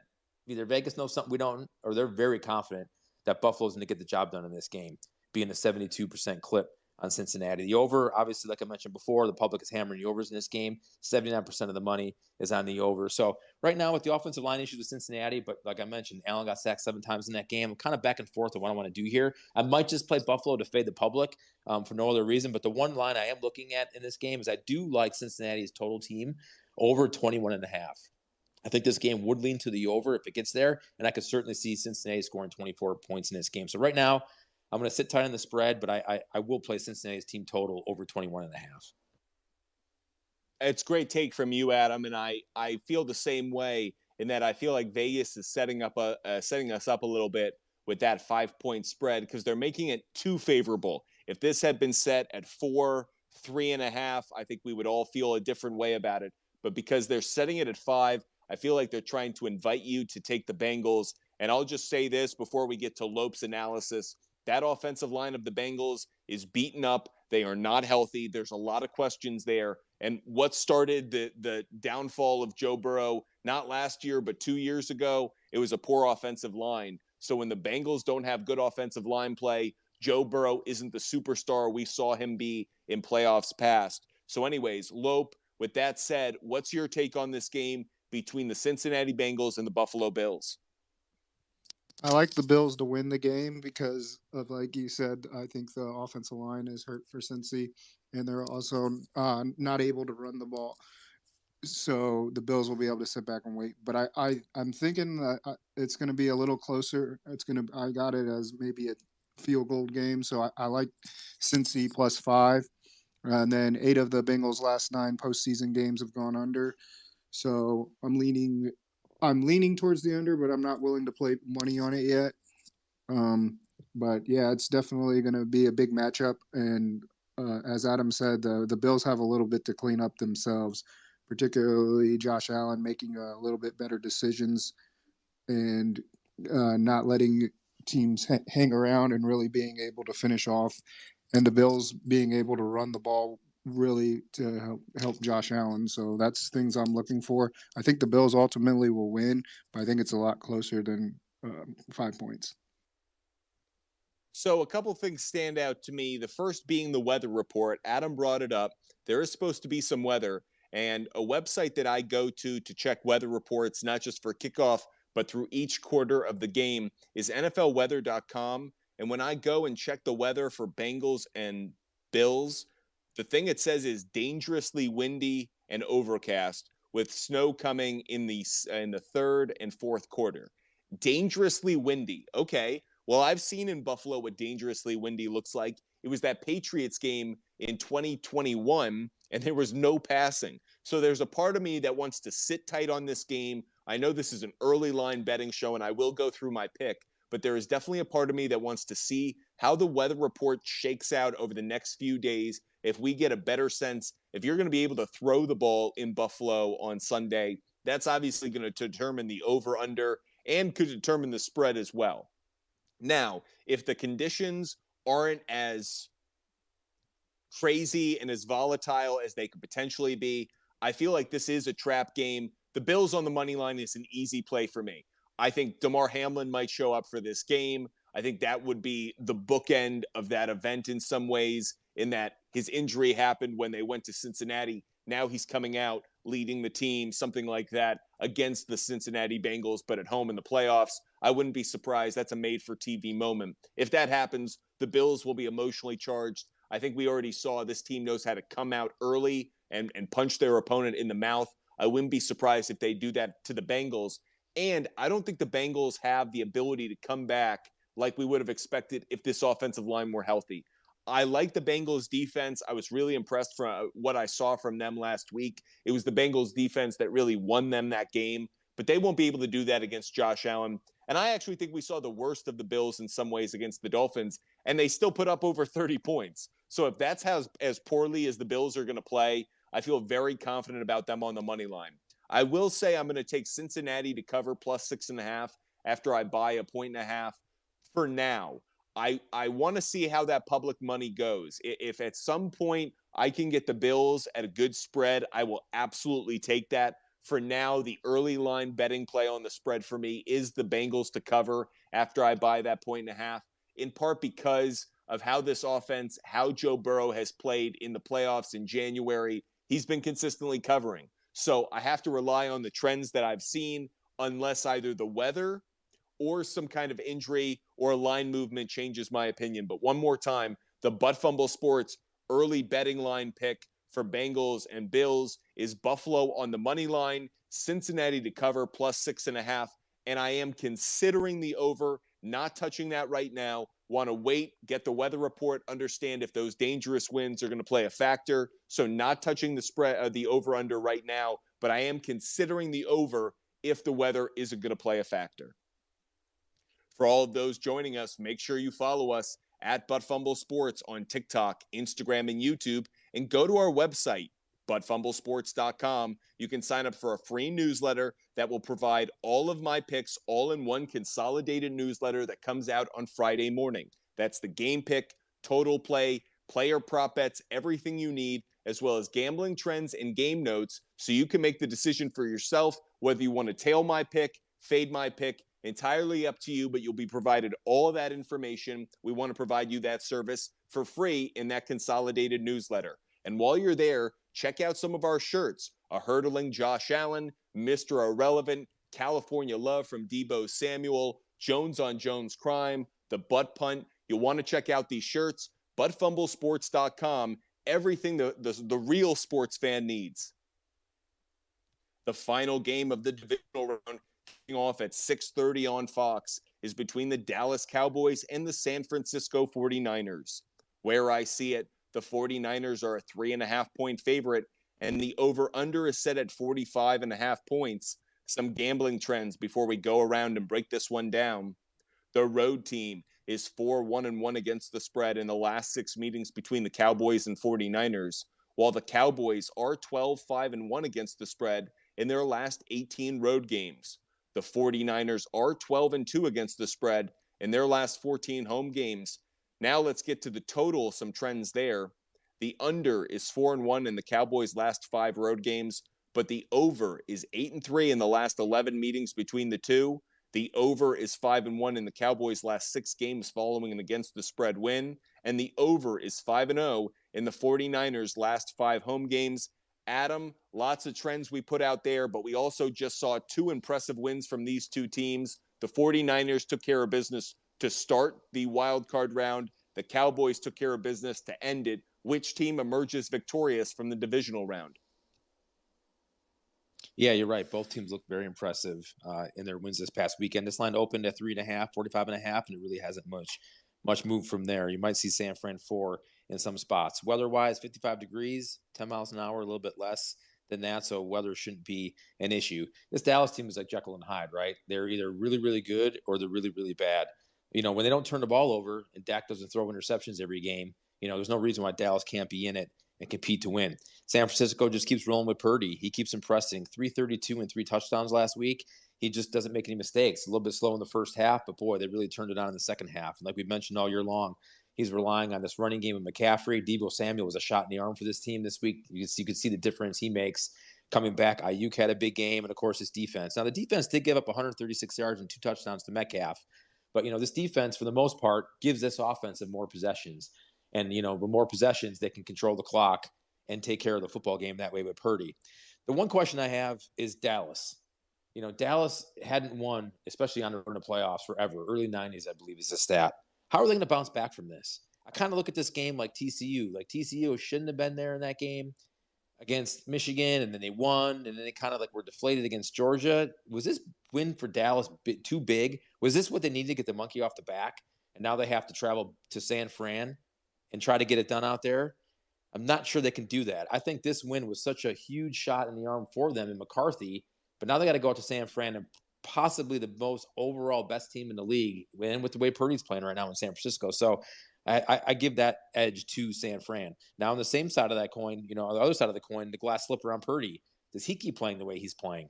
either Vegas knows something we don't, or they're very confident that Buffalo's going to get the job done in this game, being a 72% clip on Cincinnati. The over, obviously, like I mentioned before, the public is hammering the overs in this game. 79% of the money is on the over. So right now with the offensive line issues with Cincinnati, but like I mentioned, Allen got sacked 7 times in that game. I'm kind of back and forth on what I want to do here. I might just play Buffalo to fade the public for no other reason. But the one line I am looking at in this game is I do like Cincinnati's total team over 21.5. I think this game would lean to the over if it gets there, and I could certainly see Cincinnati scoring 24 points in this game. So right now, I'm going to sit tight on the spread, but I will play Cincinnati's team total over 21.5. It's a great take from you, Adam, and I feel the same way in that I feel like Vegas is setting us up a little bit with that 5-point spread because they're making it too favorable. If this had been set at 4, 3.5, I think we would all feel a different way about it. But because they're setting it at 5, I feel like they're trying to invite you to take the Bengals. And I'll just say this before we get to Lope's analysis. That offensive line of the Bengals is beaten up. They are not healthy. There's a lot of questions there. And what started the downfall of Joe Burrow, not last year, but 2 years ago, it was a poor offensive line. So when the Bengals don't have good offensive line play, Joe Burrow isn't the superstar we saw him be in playoffs past. So anyways, Lope, with that said, what's your take on this game between the Cincinnati Bengals and the Buffalo Bills? I like the Bills to win the game because of, like you said, I think the offensive line is hurt for Cincy, and they're also not able to run the ball. So the Bills will be able to sit back and wait. But I'm thinking that it's going to be a little closer. I got it as maybe a field goal game. So I like Cincy +5. And then 8 of the Bengals' last 9 postseason games have gone under. So I'm leaning towards the under, but I'm not willing to play money on it yet. But yeah, it's definitely going to be a big matchup. And as Adam said, the Bills have a little bit to clean up themselves, particularly Josh Allen making a little bit better decisions and not letting teams hang around and really being able to finish off, and the Bills being able to run the ball really to help Josh Allen. So that's things I'm looking for. I think the Bills ultimately will win, but I think it's a lot closer than 5 points. So a couple things stand out to me. The first being the weather report. Adam brought it up. There is supposed to be some weather, and a website that I go to check weather reports, not just for kickoff, but through each quarter of the game, is NFLweather.com. And when I go and check the weather for Bengals and Bills, the thing it says is dangerously windy and overcast with snow coming in the third and fourth quarter. Dangerously windy. Okay. Well, I've seen in Buffalo what dangerously windy looks like. It was that Patriots game in 2021, and there was no passing. So there's a part of me that wants to sit tight on this game. I know this is an early line betting show, and I will go through my pick, but there is definitely a part of me that wants to see how the weather report shakes out over the next few days. If we get a better sense, if you're going to be able to throw the ball in Buffalo on Sunday, that's obviously going to determine the over-under and could determine the spread as well. Now, if the conditions aren't as crazy and as volatile as they could potentially be, I feel like this is a trap game. The Bills on the money line is an easy play for me. I think Damar Hamlin might show up for this game. I think that would be the bookend of that event in some ways, in that his injury happened when they went to Cincinnati. Now he's coming out leading the team, something like that, against the Cincinnati Bengals, but at home in the playoffs. I wouldn't be surprised. That's a made-for-TV moment. If that happens, the Bills will be emotionally charged. I think we already saw this team knows how to come out early and punch their opponent in the mouth. I wouldn't be surprised if they do that to the Bengals. And I don't think the Bengals have the ability to come back like we would have expected if this offensive line were healthy. I like the Bengals defense. I was really impressed from what I saw from them last week. It was the Bengals defense that really won them that game, but they won't be able to do that against Josh Allen. And I actually think we saw the worst of the Bills in some ways against the Dolphins, and they still put up over 30 points. So if that's as poorly as the Bills are going to play, I feel very confident about them on the money line. I will say I'm going to take Cincinnati to cover +6.5 after I buy a 1.5 for now. I want to see how that public money goes. If at some point I can get the Bills at a good spread, I will absolutely take that. For now, the early line betting play on the spread for me is the Bengals to cover after I buy that 1.5, in part because of how this offense, how Joe Burrow has played in the playoffs in January, he's been consistently covering. So I have to rely on the trends that I've seen unless either the weather or some kind of injury or line movement changes my opinion. But one more time, the Butt Fumble Sports early betting line pick for Bengals and Bills is Buffalo on the money line, Cincinnati to cover plus 6.5. And I am considering the over, not touching that right now. Want to wait, get the weather report, understand if those dangerous winds are going to play a factor. So not touching the spread, the over under right now, but I am considering the over if the weather isn't going to play a factor. For all of those joining us, make sure you follow us at Butt Fumble Sports on TikTok, Instagram, and YouTube, and go to our website, buttfumblesports.com. You can sign up for a free newsletter that will provide all of my picks all in one consolidated newsletter that comes out on Friday morning. That's the game pick, total play, player prop bets, everything you need, as well as gambling trends and game notes, so you can make the decision for yourself whether you want to tail my pick, fade my pick. Entirely up to you, but you'll be provided all of that information. We want to provide you that service for free in that consolidated newsletter. And while you're there, check out some of our shirts. A hurdling Josh Allen, Mr. Irrelevant, California Love from Debo Samuel, Jones on Jones Crime, the Butt Punt. You'll want to check out these shirts. ButtFumbleSports.com. Everything the real sports fan needs. The final game of the divisional round, off at 6:30 on Fox, is between the Dallas Cowboys and the San Francisco 49ers. Where I see it, the 49ers are a 3.5-point favorite, and the over-under is set at 45.5 points. Some gambling trends before we go around and break this one down. The road team is 4-1-1 against the spread in the last 6 meetings between the Cowboys and 49ers, while the Cowboys are 12-5-1 against the spread in their last 18 road games. The 49ers are 12-2 against the spread in their last 14 home games. Now let's get to the total, some trends there. The under is 4-1 in the Cowboys' last 5 road games, but the over is 8-3 in the last 11 meetings between the two. The over is 5-1 in the Cowboys' last 6 games following an against the spread win, and the over is 5-0 in the 49ers' last 5 home games. Adam, lots of trends we put out there, but we also just saw 2 impressive wins from these 2 teams. The 49ers took care of business to start the wild card round. The Cowboys took care of business to end it. Which team emerges victorious from the divisional round? Yeah, you're right. Both teams look very impressive in their wins this past weekend. This line opened at 3.5, 45.5, and it really hasn't much moved from there. You might see San Fran 4 in some spots. Weather-wise, 55 degrees, 10 miles an hour, a little bit less than that, so weather shouldn't be an issue. This Dallas team is like Jekyll and Hyde, right? They're either really, really good or they're really, really bad. You know, when they don't turn the ball over and Dak doesn't throw interceptions every game, you know, there's no reason why Dallas can't be in it and compete to win. San Francisco just keeps rolling with Purdy. He keeps impressing. 332 and 3 touchdowns last week. He just doesn't make any mistakes. A little bit slow in the first half, but boy, they really turned it on in the second half. And like we mentioned all year long, he's relying on this running game with McCaffrey. Debo Samuel was a shot in the arm for this team this week. You could see the difference he makes coming back. Ayuk had a big game, and of course, his defense. Now, the defense did give up 136 yards and 2 touchdowns to Metcalf. But, you know, this defense, for the most part, gives this offense more possessions. And, you know, the more possessions, they can control the clock and take care of the football game that way with Purdy. The one question I have is Dallas. You know, Dallas hadn't won, especially on the playoffs, forever. Early 90s, I believe, is the stat. How are they going to bounce back from this? I kind of look at this game like TCU. Like TCU shouldn't have been there in that game against Michigan, and then they won, and then they kind of like were deflated against Georgia. Was this win for Dallas too big? Was this what they needed to get the monkey off the back? And now they have to travel to San Fran and try to get it done out there? I'm not sure they can do that. I think this win was such a huge shot in the arm for them in McCarthy, but now they got to go out to San Fran and possibly the most overall best team in the league, and with the way Purdy's playing right now in San Francisco. So I give that edge to San Fran. Now, on the same side of that coin, you know, on the other side of the coin, the glass slipper on Purdy. Does he keep playing the way he's playing?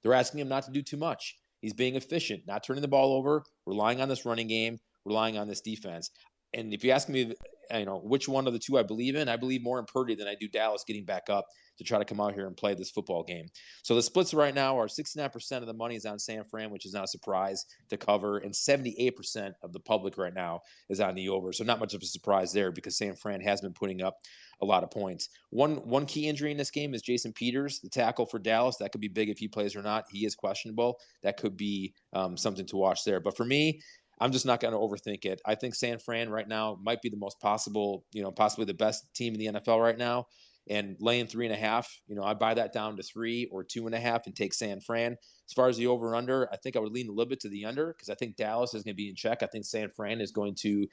They're asking him not to do too much. He's being efficient, not turning the ball over, relying on this running game, relying on this defense. And if you ask me which one of the two I believe in. I believe more in Purdy than I do Dallas getting back up to try to come out here and play this football game. So the splits right now are 69% of the money is on San Fran, which is not a surprise to cover, and 78% of the public right now is on the over. So not much of a surprise there because San Fran has been putting up a lot of points. One key injury in this game is Jason Peters, the tackle for Dallas. That could be big if he plays or not. He is questionable. That could be something to watch there. But for me, I'm just not going to overthink it. I think San Fran right now might be the most possible, possibly the best team in the NFL right now. And laying 3.5, I buy that down to 3 or 2.5 and take San Fran. As far as the over under, I think I would lean a little bit to the under because I think Dallas is going to be in check. I think San Fran is going to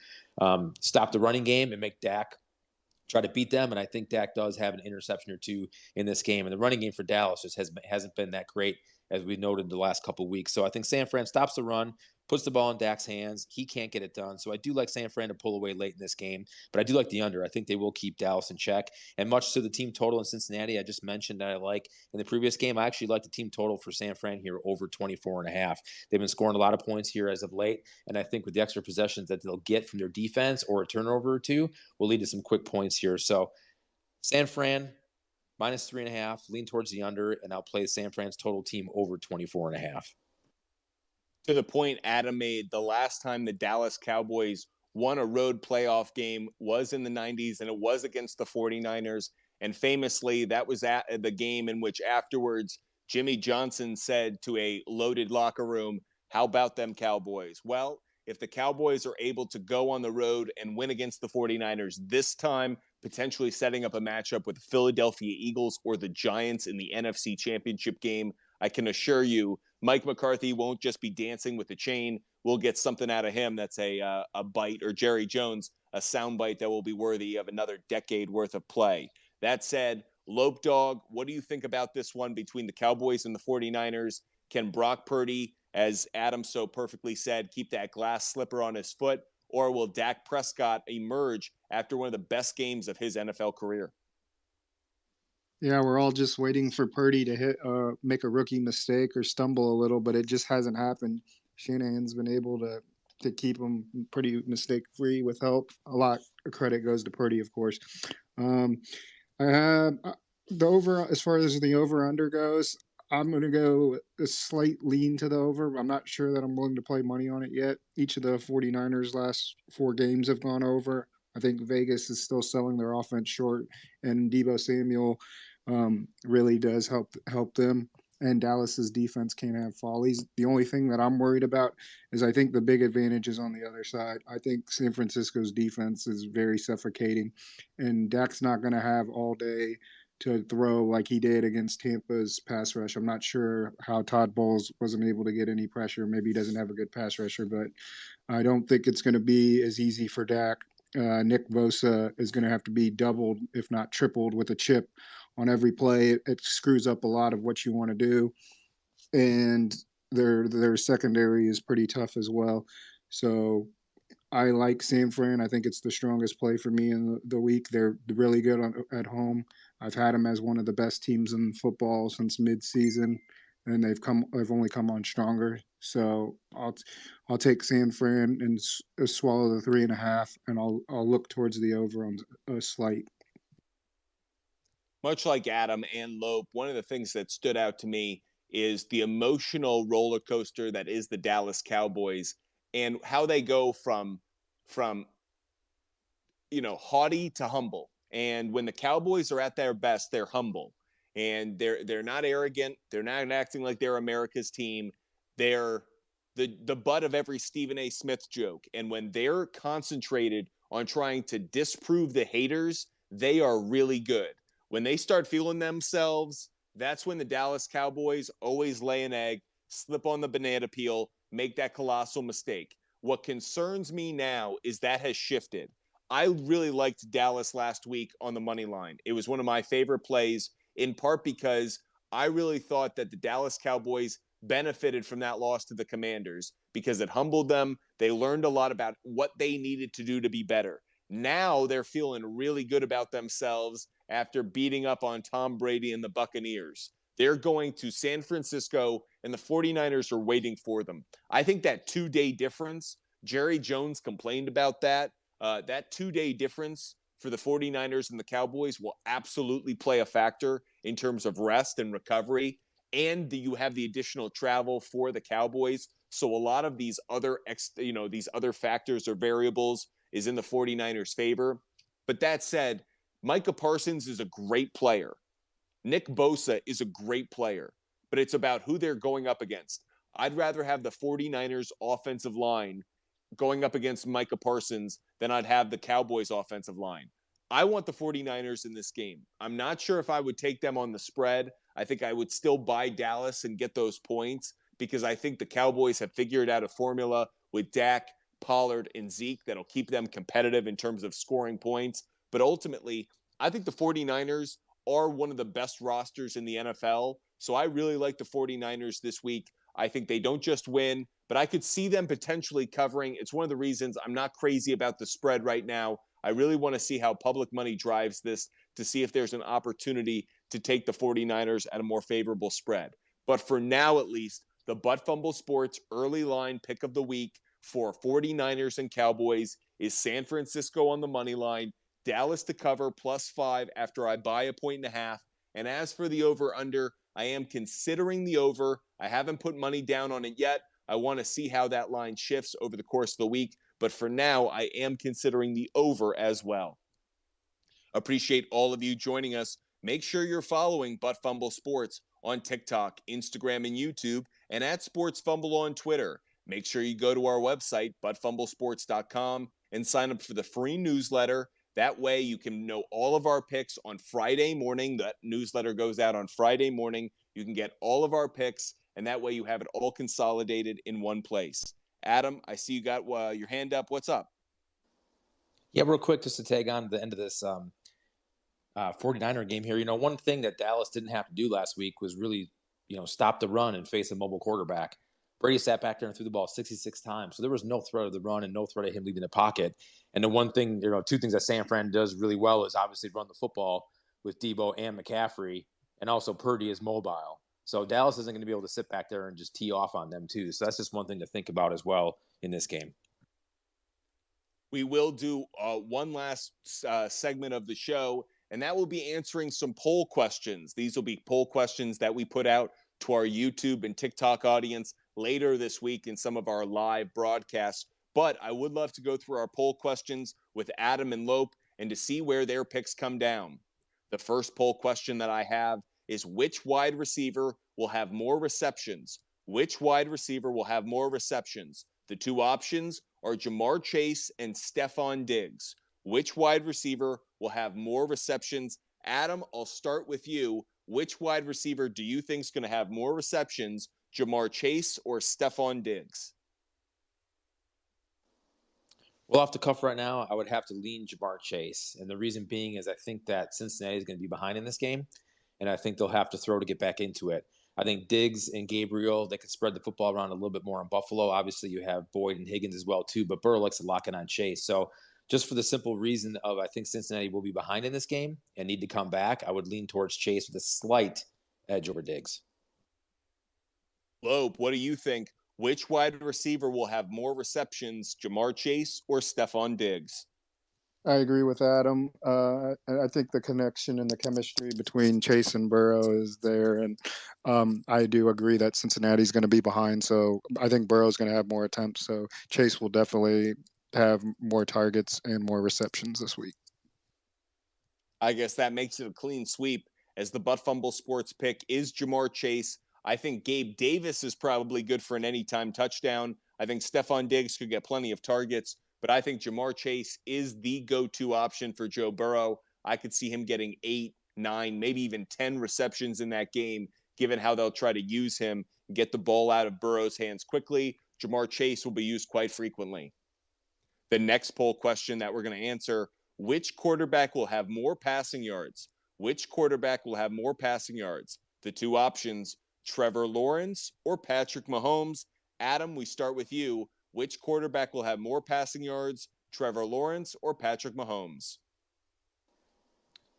stop the running game and make Dak try to beat them. And I think Dak does have an interception or two in this game. And the running game for Dallas just hasn't been that great, as we noted the last couple of weeks. So I think San Fran stops the run, puts the ball in Dak's hands. He can't get it done. So I do like San Fran to pull away late in this game, but I do like the under. I think they will keep Dallas in check. And much to the team total in Cincinnati, I just mentioned that I like in the previous game, I actually like the team total for San Fran here over 24.5. They've been scoring a lot of points here as of late. And I think with the extra possessions that they'll get from their defense or a turnover or two will lead to some quick points here. So San Fran, minus 3.5, lean towards the under, and I'll play San Fran's total team over 24.5. To the point Adam made, the last time the Dallas Cowboys won a road playoff game was in the 90s, and it was against the 49ers. And famously, that was at the game in which afterwards Jimmy Johnson said to a loaded locker room, "How about them Cowboys?" Well, if the Cowboys are able to go on the road and win against the 49ers this time, potentially setting up a matchup with the Philadelphia Eagles or the Giants in the NFC Championship game, I can assure you Mike McCarthy won't just be dancing with the chain. We'll get something out of him that's a bite, or Jerry Jones, a sound bite that will be worthy of another decade worth of play. That said, Lope Dog, what do you think about this one between the Cowboys and the 49ers? Can Brock Purdy, as Adam so perfectly said, keep that glass slipper on his foot? Or will Dak Prescott emerge after one of the best games of his NFL career? Yeah, we're all just waiting for Purdy to make a rookie mistake or stumble a little, but it just hasn't happened. Shanahan's been able to keep him pretty mistake free with help. A lot of credit goes to Purdy, of course. I have the over as far as the over under goes. I'm going to go a slight lean to the over. I'm not sure that I'm willing to play money on it yet. Each of the 49ers last 4 games have gone over. I think Vegas is still selling their offense short, and Deebo Samuel really does help them. And Dallas's defense can't have follies. The only thing that I'm worried about is I think the big advantage is on the other side. I think San Francisco's defense is very suffocating, and Dak's not going to have all day to throw like he did against Tampa's pass rush. I'm not sure how Todd Bowles wasn't able to get any pressure. Maybe he doesn't have a good pass rusher, but I don't think it's going to be as easy for Dak. Nick Bosa is going to have to be doubled, if not tripled, with a chip on every play. It screws up a lot of what you want to do, and their secondary is pretty tough as well. So I like San Fran. I think it's the strongest play for me in the week. They're really good at home. I've had them as one of the best teams in football since midseason, and they've only come on stronger. So I'll take San Fran and swallow the 3.5, and I'll look towards the over on a slight. Much like Adam and Lope, one of the things that stood out to me is the emotional roller coaster that is the Dallas Cowboys, and how they go from haughty to humble. And when the Cowboys are at their best, they're humble, and they're not arrogant. They're not acting like they're America's team. They're the butt of every Stephen A. Smith joke. And when they're concentrated on trying to disprove the haters, they are really good. When they start feeling themselves, that's when the Dallas Cowboys always lay an egg, slip on the banana peel, make that colossal mistake. What concerns me now is that has shifted. I really liked Dallas last week on the money line. It was one of my favorite plays, in part because I really thought that the Dallas Cowboys benefited from that loss to the Commanders because it humbled them. They learned a lot about what they needed to do to be better. Now they're feeling really good about themselves after beating up on Tom Brady and the Buccaneers. They're going to San Francisco, and the 49ers are waiting for them. I think that 2-day difference, Jerry Jones complained about that That 2-day difference for the 49ers and the Cowboys will absolutely play a factor in terms of rest and recovery. And you have the additional travel for the Cowboys. So a lot of these other these other factors or variables is in the 49ers' favor. But that said, Micah Parsons is a great player. Nick Bosa is a great player, but it's about who they're going up against. I'd rather have the 49ers offensive line going up against Micah Parsons than I'd have the Cowboys offensive line. I want the 49ers in this game. I'm not sure if I would take them on the spread. I think I would still buy Dallas and get those points because I think the Cowboys have figured out a formula with Dak, Pollard, and Zeke that'll keep them competitive in terms of scoring points. But ultimately, I think the 49ers are one of the best rosters in the NFL. So I really like the 49ers this week. I think they don't just win, but I could see them potentially covering. It's one of the reasons I'm not crazy about the spread right now. I really want to see how public money drives this to see if there's an opportunity to take the 49ers at a more favorable spread. But for now, at least, the Butt Fumble Sports early line pick of the week for 49ers and Cowboys is San Francisco on the money line, Dallas to cover +5 after I buy a 1.5. And as for the over-under, I am considering the over. I haven't put money down on it yet. I want to see how that line shifts over the course of the week. But for now, I am considering the over as well. Appreciate all of you joining us. Make sure you're following Butt Fumble Sports on TikTok, Instagram, and YouTube, and at Sports Fumble on Twitter. Make sure you go to our website, buttfumblesports.com, and sign up for the free newsletter. That way you can know all of our picks on Friday morning. That newsletter goes out on Friday morning. You can get all of our picks, and that way you have it all consolidated in one place. Adam, I see you got your hand up. What's up? Yeah, real quick, just to tag on to the end of this 49er game here. One thing that Dallas didn't have to do last week was really, stop the run and face a mobile quarterback. Brady sat back there and threw the ball 66 times. So there was no threat of the run and no threat of him leaving the pocket. And the one thing, two things that San Fran does really well is obviously run the football with Debo and McCaffrey, and also Purdy is mobile. So Dallas isn't going to be able to sit back there and just tee off on them too. So that's just one thing to think about as well in this game. We will do one last segment of the show, and that will be answering some poll questions. These will be poll questions that we put out to our YouTube and TikTok audience later this week in some of our live broadcasts. But I would love to go through our poll questions with Adam and Lope and to see where their picks come down. The first poll question that I have is which wide receiver will have more receptions? Which wide receiver will have more receptions? The two options are Jamar Chase and Stephon Diggs. Which wide receiver will have more receptions? Adam, I'll start with you. Which wide receiver do you think is going to have more receptions, Jamar Chase or Stephon Diggs? Well, off the cuff right now, I would have to lean Jamar Chase. And the reason being is I think that Cincinnati is going to be behind in this game, and I think they'll have to throw to get back into it. I think Diggs and Gabriel, they could spread the football around a little bit more in Buffalo. Obviously, you have Boyd and Higgins as well, too, but Burrow likes to lock in on Chase. So just for the simple reason of I think Cincinnati will be behind in this game and need to come back, I would lean towards Chase with a slight edge over Diggs. Lope, what do you think? Which wide receiver will have more receptions, Jamar Chase or Stephon Diggs? I agree with Adam. I think the connection and the chemistry between Chase and Burrow is there, and I do agree that Cincinnati's going to be behind. So I think Burrow's going to have more attempts. So Chase will definitely have more targets and more receptions this week. I guess that makes it a clean sweep, as the Butt Fumble Sports pick is Jamar Chase. I think Gabe Davis is probably good for an anytime touchdown. I think Stephon Diggs could get plenty of targets, but I think Jamar Chase is the go-to option for Joe Burrow. I could see him getting 8, 9, maybe even 10 receptions in that game, given how they'll try to use him and get the ball out of Burrow's hands quickly. Jamar Chase will be used quite frequently. The next poll question that we're going to answer, which quarterback will have more passing yards? Which quarterback will have more passing yards? The two options, Trevor Lawrence or Patrick Mahomes. Adam, we start with you. Which quarterback will have more passing yards, Trevor Lawrence or Patrick Mahomes?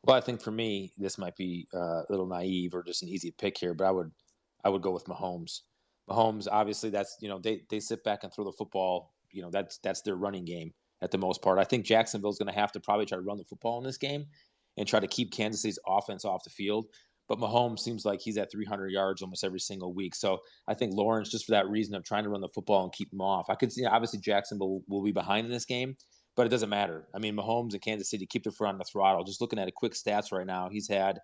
Well, I think for me, this might be a little naive or just an easy pick here, but I would go with Mahomes. Mahomes, obviously, that's they sit back and throw the football. That's their running game. at the most part. I think Jacksonville's going to have to probably try to run the football in this game and try to keep Kansas City's offense off the field. But Mahomes seems like he's at 300 yards almost every single week. So I think Lawrence, just for that reason of trying to run the football and keep him off, I could see obviously Jacksonville will be behind in this game, but it doesn't matter. I mean, Mahomes and Kansas City keep their foot on the throttle. Just looking at a quick stats right now, he's had,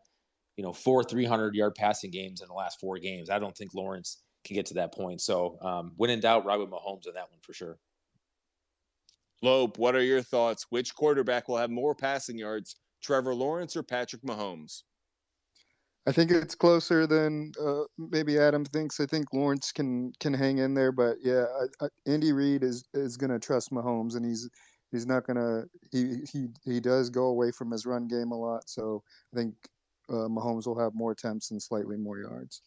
4 300-yard passing games in the last 4 games. I don't think Lawrence can get to that point. So when in doubt, ride with Mahomes on that one for sure. Lope, what are your thoughts? Which quarterback will have more passing yards, Trevor Lawrence or Patrick Mahomes? I think it's closer than maybe Adam thinks. I think Lawrence can hang in there, but yeah, Andy Reid is going to trust Mahomes, and he's not going to. He does go away from his run game a lot, so I think Mahomes will have more attempts and slightly more yards.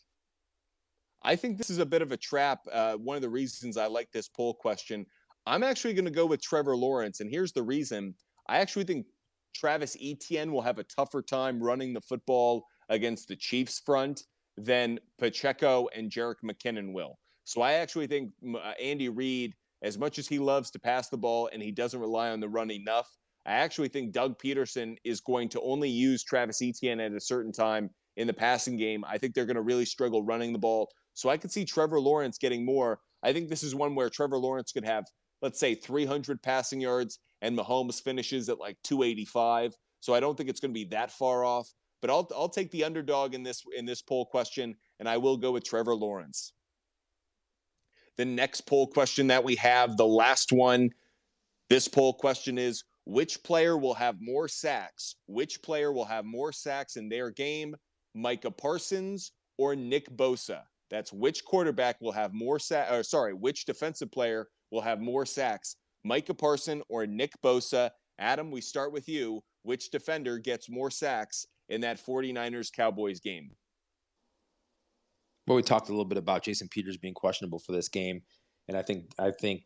I think this is a bit of a trap. One of the reasons I like this poll question, I'm actually going to go with Trevor Lawrence, and here's the reason. I actually think Travis Etienne will have a tougher time running the football against the Chiefs front than Pacheco and Jerick McKinnon will. So I actually think Andy Reid, as much as he loves to pass the ball and he doesn't rely on the run enough, I actually think Doug Peterson is going to only use Travis Etienne at a certain time in the passing game. I think they're going to really struggle running the ball. So I could see Trevor Lawrence getting more. I think this is one where Trevor Lawrence could have, let's say, 300 passing yards and Mahomes finishes at like 285. So I don't think it's going to be that far off. But I'll take the underdog in this poll question, and I will go with Trevor Lawrence. The next poll question that we have, the last one, this poll question is, which player will have more sacks? Which player will have more sacks in their game? Micah Parsons or Nick Bosa? That's which quarterback will have more sacks. Which defensive player will have more sacks? Micah Parsons or Nick Bosa? Adam, we start with you. Which defender gets more sacks in that 49ers-Cowboys game? Well, we talked a little bit about Jason Peters being questionable for this game. And I think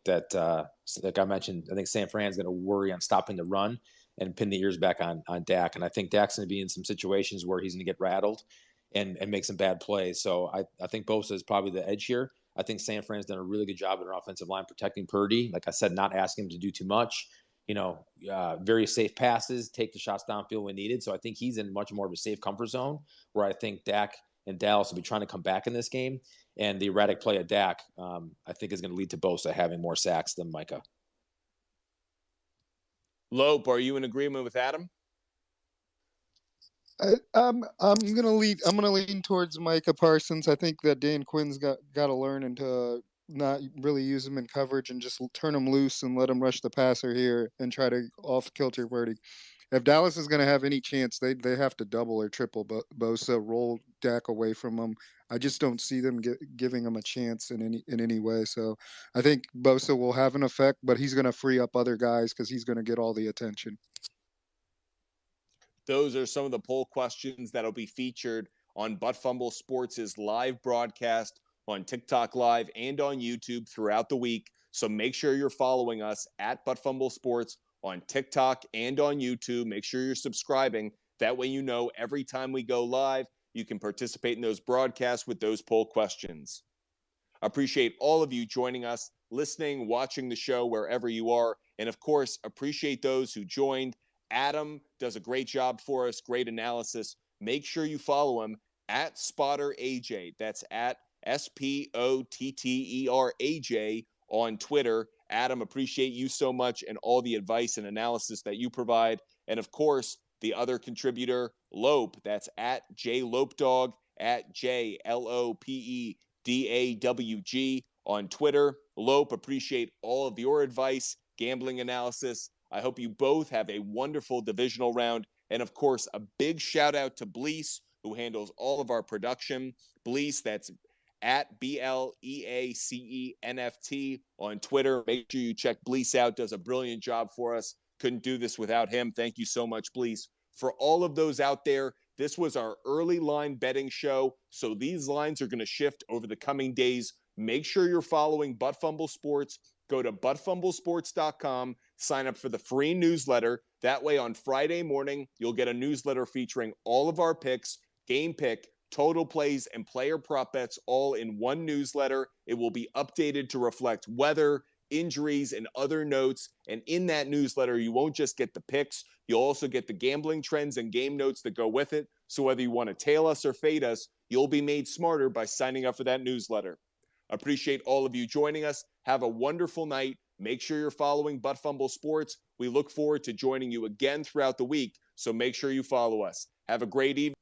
that, like I mentioned, I think San Fran's going to worry on stopping the run and pin the ears back on Dak. And I think Dak's going to be in some situations where he's going to get rattled and make some bad plays. So I think Bosa is probably the edge here. I think San Fran's done a really good job in their offensive line protecting Purdy. Like I said, not asking him to do too much. Very safe passes, take the shots downfield when needed. So I think he's in much more of a safe comfort zone where I think Dak and Dallas will be trying to come back in this game. And the erratic play of Dak, I think, is going to lead to Bosa having more sacks than Micah. Lope, are you in agreement with Adam? I'm gonna lean towards Micah Parsons. I think that Dan Quinn's got to learn into not really use him in coverage and just turn him loose and let him rush the passer here and try to off kilter Purdy. If Dallas is going to have any chance, they have to double or triple Bosa, roll Dak away from him. I just don't see them giving him a chance in any way. So I think Bosa will have an effect, but he's going to free up other guys because he's going to get all the attention. Those are some of the poll questions that'll be featured on Butt Fumble Sports' live broadcast on TikTok Live and on YouTube throughout the week. So make sure you're following us at Butt Fumble Sports on TikTok and on YouTube. Make sure you're subscribing. That way you know every time we go live, you can participate in those broadcasts with those poll questions. Appreciate all of you joining us, listening, watching the show wherever you are. And of course, appreciate those who joined. Adam does a great job for us, great analysis. Make sure you follow him at Spotter AJ. That's at SPOTTERAJ on Twitter. Adam, appreciate you so much and all the advice and analysis that you provide. And of course, the other contributor, Lope, that's at JLopedog, at JLOPEDAWG on Twitter. Lope, appreciate all of your advice, gambling analysis. I hope you both have a wonderful divisional round. And of course, a big shout out to Bleece, who handles all of our production. Bleece, that's at BLEACENFT on Twitter. Make sure you check Bleece out. Does a brilliant job for us. Couldn't do this without him. Thank you so much, Bleece. For all of those out there, this was our early line betting show. So these lines are going to shift over the coming days. Make sure you're following Butt Fumble Sports. Go to buttfumblesports.com, sign up for the free newsletter. That way on Friday morning, you'll get a newsletter featuring all of our picks, game pick, total plays, and player prop bets all in one newsletter. It will be updated to reflect weather, injuries, and other notes. And in that newsletter, you won't just get the picks, you'll also get the gambling trends and game notes that go with it. So whether you want to tail us or fade us, you'll be made smarter by signing up for that newsletter. Appreciate all of you joining us. Have a wonderful night. Make sure you're following Butt Fumble Sports. We look forward to joining you again throughout the week, so make sure you follow us. Have a great evening.